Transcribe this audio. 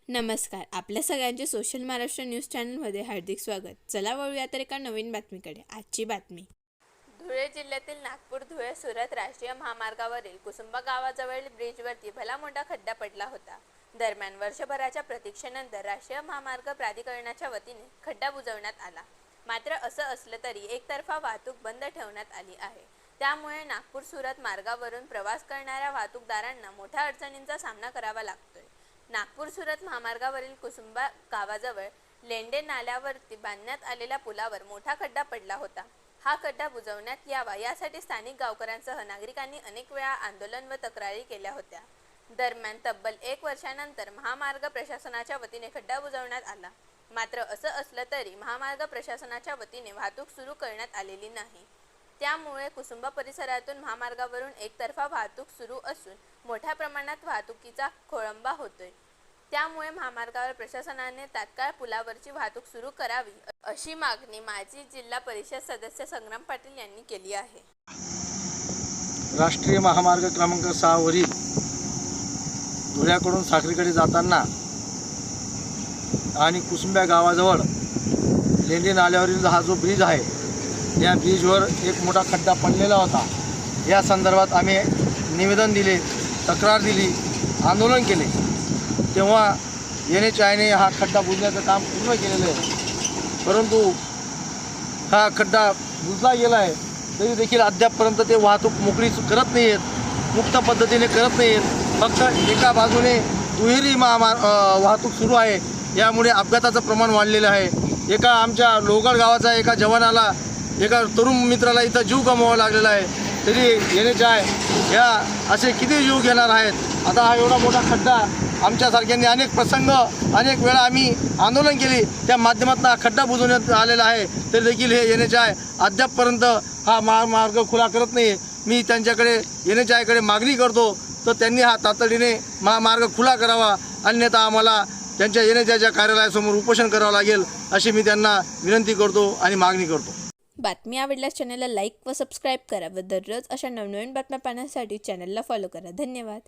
नमस्कार. आपल्या सगळ्यांचे सोशल महाराष्ट्र न्यूज चॅनलमध्ये हार्दिक स्वागत. चला वळूया तर एका नवीन बातमीकडे. आजची बातमी. धुळे जिल्ह्यातील नागपूर धुळे सुरत राष्ट्रीय महामार्गावरील कुसुंबा गावाजवळील ब्रिजवरती भला मोठा खड्डा पडला होता. दरम्यान वर्षभराच्या प्रतीक्षेनंतर राष्ट्रीय महामार्ग प्राधिकरणाच्या वतीने खड्डा बुजवण्यात आला. मात्र असं असलं तरी एकतर्फा वाहतूक बंद ठेवण्यात आली आहे. त्यामुळे नागपूर सुरत मार्गावरून प्रवास करणाऱ्या वाहतूकदारांना मोठ्या अडचणींचा सामना करावा लागतोय. नागपूर सुरत महामार्गावरील कुसुंबा गावाजवळ लेंडे नाल्यावरती बांधण्यात आलेल्या पुलावर मोठा खड्डा पडला होता. हा खड्डा बुजवण्यात यावा यासाठी स्थानिक गावकऱ्यांसह नागरिकांनी अनेक वेळा आंदोलन व तक्रारी केल्या होत्या. दरम्यान तब्बल 1 वर्षानंतर महामार्ग प्रशासनाच्या वतीने खड्डा बुजवण्यात आला. मात्र असं असलं तरी महामार्ग प्रशासनाच्या वतीने वाहतूक सुरू करण्यात आलेली नाही. त्यामुळे कुसुंबा परिसरातून महामार्गावरून एकतर्फा वाहतूक सुरू असून मोठ्या प्रमाणात वाहतुकीचा खोळंबा होतोय. त्यामुळे महामार्गावर प्रशासनाने तात्काळ पुलावरची वाहतूक सुरू करावी अशी मागणी माजी जिल्हा परिषद सदस्य संग्राम पाटील यांनी केली आहे. राष्ट्रीय महामार्ग क्रमांक 6 वरील धुळ्याकडून साक्रीकडे जाताना आणि कुसुंब्या गावाजवळ लेंडी नाल्यावरील हा जो ब्रिज आहे, या ब्रिजवर एक मोठा खड्डा पडलेला होता. या संदर्भात आम्ही निवेदन दिले, तक्रार दिली, आंदोलन केले. तेव्हा NHAIने हा खड्डा बुजण्याचं काम पूर्ण केलेलं आहे. परंतु हा खड्डा बुजला गेला आहे तरी देखील अद्यापपर्यंत ते वाहतूक मोकळी करत नाही आहेत, मुक्त पद्धतीने करत नाही आहेत. फक्त एका बाजूने दुहेरी वाहतूक सुरू आहे. यामुळे अपघाताचं प्रमाण वाढलेलं आहे. एका आमच्या लोहगड गावाचा एका जवानाला, एका तरुण मित्राला इथं जीव गमवावा लागलेला आहे. तरी NHAI ह्या असे किती जीव घेणार आहेत. आता हा एवढा मोठा खड्डा आमच्यासारख्यांनी अनेक वेळा आम्ही आंदोलन केली, त्या माध्यमातून हा खड्डा बुजवण्यात आलेला आहे. तरी देखील हे NHAI अद्यापपर्यंत हा मार्ग खुला करत नाही. मी त्यांच्याकडे NHAIकडे मागणी करतो तर त्यांनी हा तातडीने महामार्ग खुला करावा, अन्यथा आम्हाला त्यांच्या NHAIच्या कार्यालयासमोर उपोषण करावं लागेल अशी मी त्यांना विनंती करतो आणि मागणी करतो. बातमी आवडल्यास चॅनलला लाईक व सबस्क्राईब करा व दररोज अशा नवनवीन बातम्या पाहण्यासाठी चॅनलला फॉलो करा. धन्यवाद.